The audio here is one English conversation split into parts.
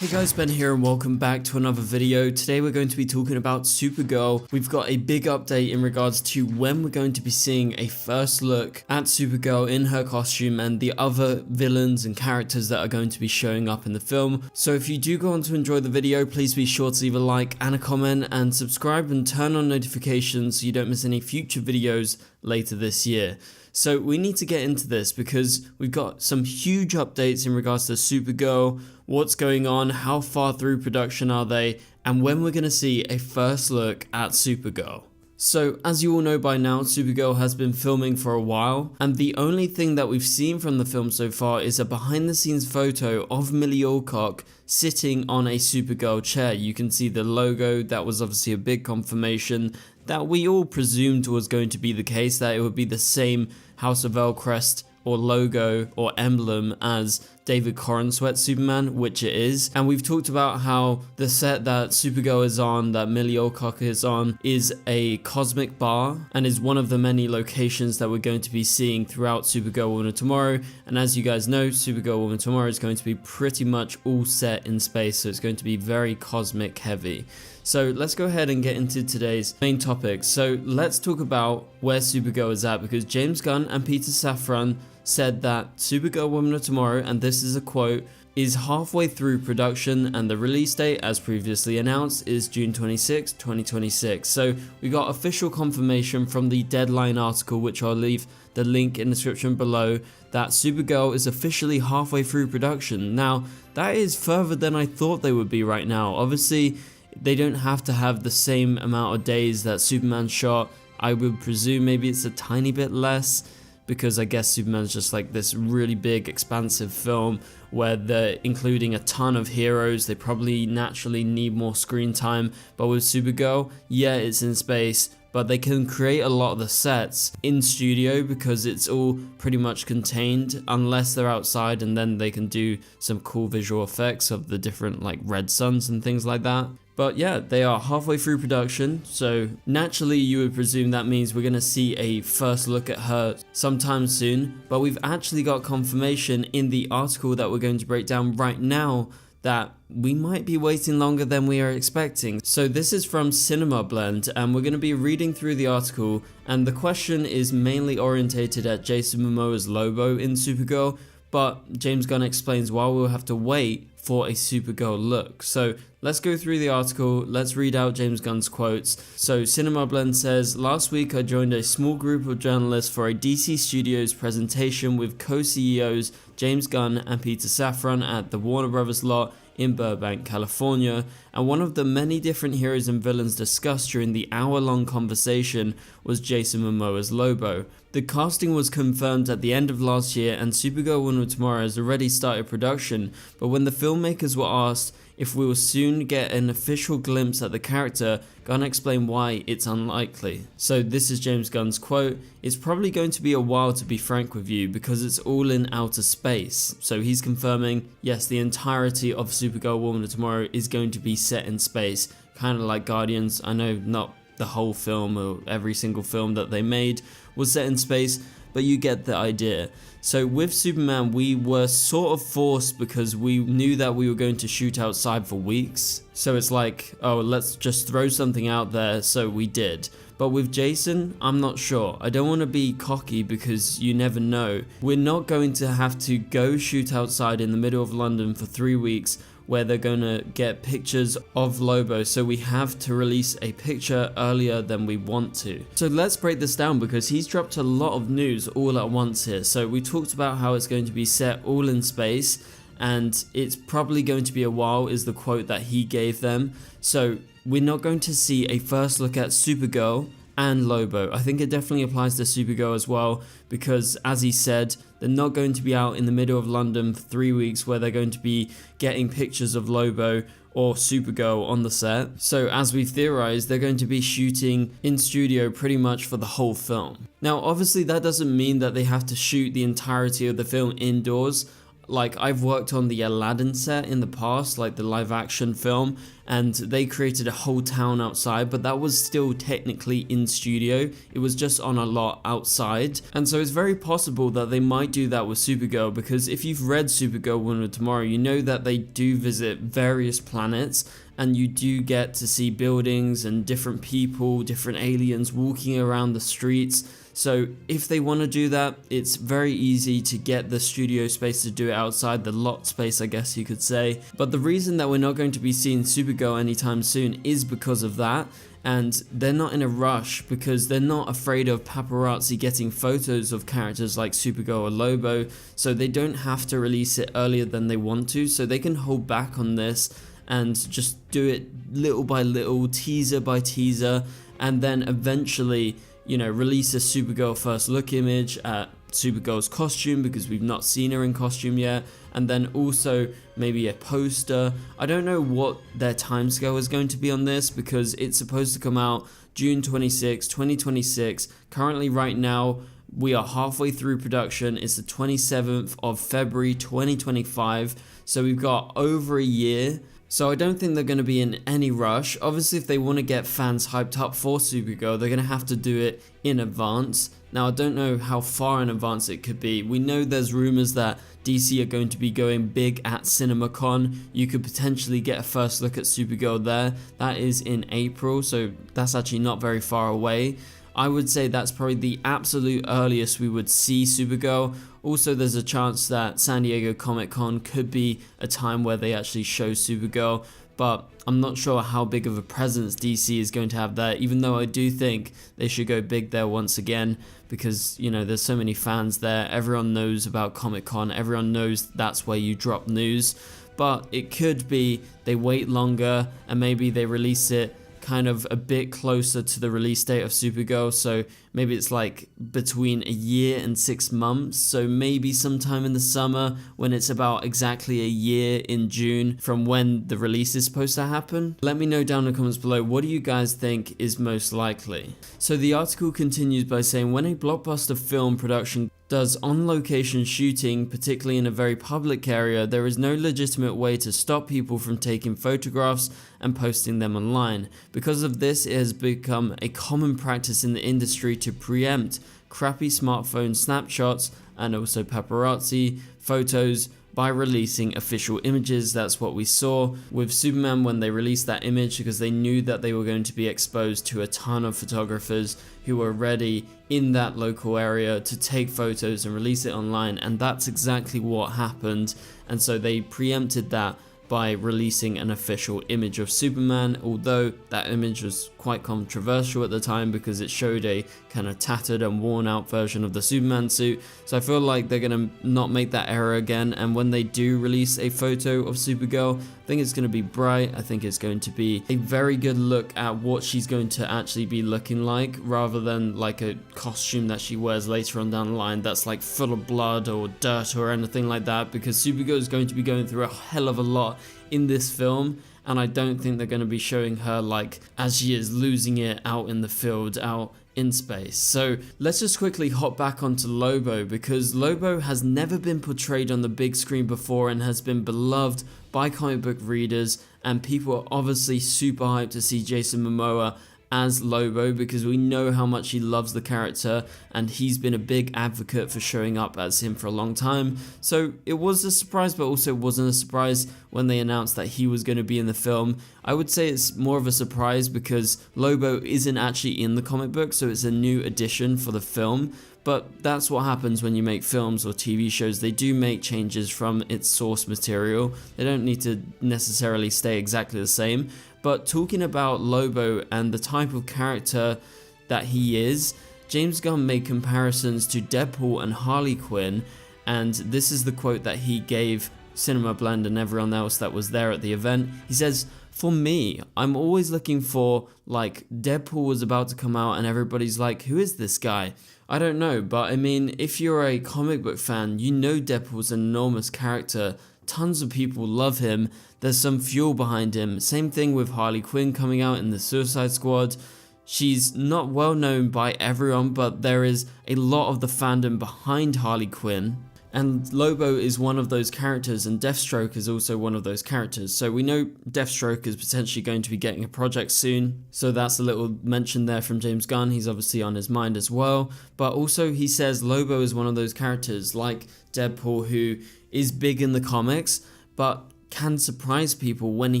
Hey guys, Ben here and welcome back to another video. Today we're going to be talking about Supergirl. We've got a big update in regards to when we're going to be seeing a first look at Supergirl in her costume and the other villains and characters that are going to be showing up in the film. So if you do go on to enjoy the video, please be sure to leave a like and a comment and subscribe and turn on notifications so you don't miss any future videos later this year. So we need to get into this because we've got some huge updates in regards to Supergirl, what's going on, how far through production are they, and when we're going to see a first look at Supergirl. So as you all know by now, Supergirl has been filming for a while, and the only thing that we've seen from the film so far is a behind the scenes photo of Millie Alcock sitting on a Supergirl chair. You can see the logo. That was obviously a big confirmation that we all presumed was going to be the case, that it would be the same House of El crest or logo or emblem as David Corenswet's Superman, which it is. And we've talked about how the set that Supergirl is on, that Millie Alcock is on, is a cosmic bar and is one of the many locations that we're going to be seeing throughout Supergirl Woman of Tomorrow. And as you guys know, Supergirl Woman of Tomorrow is going to be pretty much all set in space, so it's going to be very cosmic heavy. So let's go ahead and get into today's main topic. So let's talk about where Supergirl is at, because James Gunn and Peter Safran said that Supergirl Woman of Tomorrow, and this is a quote, is halfway through production and the release date, as previously announced, is June 26, 2026. So we got official confirmation from the Deadline article, which I'll leave the link in the description below, that Supergirl is officially halfway through production. Now, that is further than I thought they would be right now. Obviously, they don't have to have the same amount of days that Superman shot. I would presume maybe it's a tiny bit less, because I guess Superman's just like this really big, expansive film where they're including a ton of heroes. They probably naturally need more screen time. But with Supergirl, yeah, it's in space, but they can create a lot of the sets in studio because it's all pretty much contained unless they're outside, and then they can do some cool visual effects of the different like red suns and things like that. But yeah, they are halfway through production, so naturally you would presume that means we're going to see a first look at her sometime soon. But we've actually got confirmation in the article that we're going to break down right now that we might be waiting longer than we are expecting. So this is from Cinema Blend, and we're going to be reading through the article, and the question is mainly orientated at Jason Momoa's Lobo in Supergirl, but James Gunn explains why we'll have to wait for a Supergirl look. So let's go through the article, let's read out James Gunn's quotes. So Cinema Blend says, last week I joined a small group of journalists for a DC Studios presentation with co-CEOs James Gunn and Peter Safran at the Warner Brothers lot in Burbank, California, and one of the many different heroes and villains discussed during the hour-long conversation was Jason Momoa's Lobo. The casting was confirmed at the end of last year, and Supergirl Woman of Tomorrow has already started production, but when the filmmakers were asked if we will soon get an official glimpse at the character, Gunn explained why it's unlikely. So this is James Gunn's quote, "It's probably going to be a while, to be frank with you, because it's all in outer space." So he's confirming, yes, the entirety of Supergirl Woman of Tomorrow is going to be set in space, kind of like Guardians. I know not the whole film or every single film that they made was set in space, but you get the idea. So with Superman, we were sort of forced because we knew that we were going to shoot outside for weeks. So it's like, oh, let's just throw something out there, so we did. But with Jason, I'm not sure. I don't want to be cocky because you never know. We're not going to have to go shoot outside in the middle of London for 3 weeks where they're going to get pictures of Lobo, so we have to release a picture earlier than we want to. So let's break this down, because he's dropped a lot of news all at once here. So we talked about how it's going to be set all in space, and it's probably going to be a while, is the quote that he gave them. So we're not going to see a first look at Supergirl and Lobo. I think it definitely applies to Supergirl as well, because as he said, they're not going to be out in the middle of London for 3 weeks where they're going to be getting pictures of Lobo or Supergirl on the set. So as we've theorized, they're going to be shooting in studio pretty much for the whole film. Now obviously that doesn't mean that they have to shoot the entirety of the film indoors. like I've worked on the Aladdin set in the past, like the live action film, and they created a whole town outside, but that was still technically in studio. It was just on a lot outside. And so it's very possible that they might do that with Supergirl, because if you've read Supergirl Woman of Tomorrow, you know that they do visit various planets, and you do get to see buildings and different people, different aliens walking around the streets. So if they want to do that, it's very easy to get the studio space to do it outside, the lot space I guess you could say. But the reason that we're not going to be seeing Supergirl anytime soon is because of that. And they're not in a rush because they're not afraid of paparazzi getting photos of characters like Supergirl or Lobo, so they don't have to release it earlier than they want to, so they can hold back on this and just do it little by little, teaser by teaser, and then eventually, you know, release a Supergirl first look image at Supergirl's costume, because we've not seen her in costume yet, and then also maybe a poster. I don't know what their timescale is going to be on this, because it's supposed to come out June 26, 2026. Currently right now, we are halfway through production. It's the 27th of February 2025, so we've got over a year. So I don't think they're going to be in any rush. Obviously, if they want to get fans hyped up for Supergirl, they're going to have to do it in advance. Now, I don't know how far in advance it could be. We know there's rumors that DC are going to be going big at CinemaCon. You could potentially get a first look at Supergirl there. That is in April, so that's actually not very far away. I would say that's probably the absolute earliest we would see Supergirl. Also, there's a chance that San Diego Comic-Con could be a time where they actually show Supergirl, but I'm not sure how big of a presence DC is going to have there, even though I do think they should go big there once again, because, you know, there's so many fans there. Everyone knows about Comic-Con, everyone knows that's where you drop news, but it could be they wait longer and maybe they release it kind of a bit closer to the release date of Supergirl, so maybe it's like between a year and 6 months, so maybe sometime in the summer when it's about exactly a year in June from when the release is supposed to happen. Let me know down in the comments below, what do you guys think is most likely? So the article continues by saying, when a blockbuster film production does on-location shooting, particularly in a very public area, there is no legitimate way to stop people from taking photographs and posting them online. Because of this, it has become a common practice in the industry to preempt crappy smartphone snapshots and also paparazzi photos by releasing official images. That's what we saw with Superman when they released that image, because they knew that they were going to be exposed to a ton of photographers who were ready in that local area to take photos and release it online, and that's exactly what happened. And so they preempted that by releasing an official image of Superman, although that image was quite controversial at the time because it showed a kind of tattered and worn out version of the Superman suit. So I feel like they're going to not make that error again, and when they do release a photo of Supergirl, I think it's going to be bright. I think it's going to be a very good look at what she's going to actually be looking like, rather than like a costume that she wears later on down the line that's like full of blood or dirt or anything like that, because Supergirl is going to be going through a hell of a lot in this film, and I don't think they're going to be showing her like as she is losing it out in the field, out in space. So let's just quickly hop back onto Lobo, because Lobo has never been portrayed on the big screen before and has been beloved by comic book readers, and people are obviously super hyped to see Jason Momoa as Lobo, because we know how much he loves the character and he's been a big advocate for showing up as him for a long time. So it was a surprise, but also wasn't a surprise when they announced that he was going to be in the film. I would say it's more of a surprise because Lobo isn't actually in the comic book, so it's a new addition for the film. But that's what happens when you make films or TV shows. They do make changes from its source material. They don't need to necessarily stay exactly the same. But talking about Lobo and the type of character that he is, James Gunn made comparisons to Deadpool and Harley Quinn, and this is the quote that he gave Cinema Blend and everyone else that was there at the event. He says, "For me, I'm always looking for, like, Deadpool was about to come out and everybody's like, who is this guy? I don't know, but I mean, if you're a comic book fan, you know Deadpool's an enormous character. Tons of people love him. There's some fuel behind him. Same thing with Harley Quinn coming out in the Suicide Squad. She's not well known by everyone, but there is a lot of the fandom behind Harley Quinn. And Lobo is one of those characters, and Deathstroke is also one of those characters. So we know Deathstroke is potentially going to be getting a project soon. So that's a little mention there from James Gunn. He's obviously on his mind as well. But also he says Lobo is one of those characters like Deadpool who is big in the comics, but can surprise people when he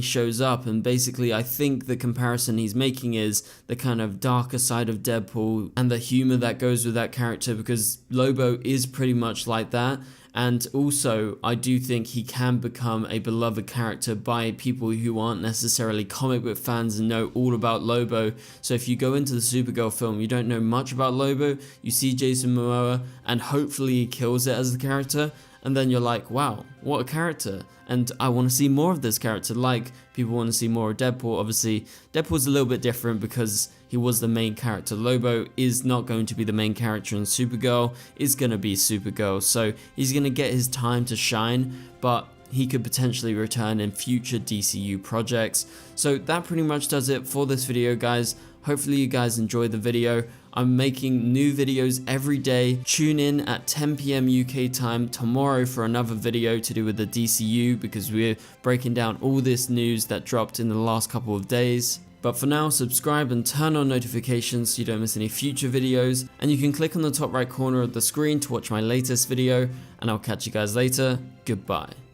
shows up. And basically I think the comparison he's making is the kind of darker side of Deadpool and the humor that goes with that character, because Lobo is pretty much like that. And also I do think he can become a beloved character by people who aren't necessarily comic book fans and know all about Lobo. So if you go into the Supergirl film, you don't know much about Lobo, you see Jason Momoa and hopefully he kills it as the character, and then you're like, wow, what a character, and I want to see more of this character. Like people want to see more of Deadpool. Obviously Deadpool's a little bit different because he was the main character. Lobo is not going to be the main character in Supergirl, is going to be Supergirl, so he's going to get his time to shine, but he could potentially return in future DCU projects. So that pretty much does it for this video, guys. Hopefully you guys enjoyed the video. I'm making new videos every day. Tune in at 10 PM UK time tomorrow for another video to do with the DCU, because we're breaking down all this news that dropped in the last couple of days. But for now, subscribe and turn on notifications so you don't miss any future videos. And you can click on the top right corner of the screen to watch my latest video. And I'll catch you guys later. Goodbye.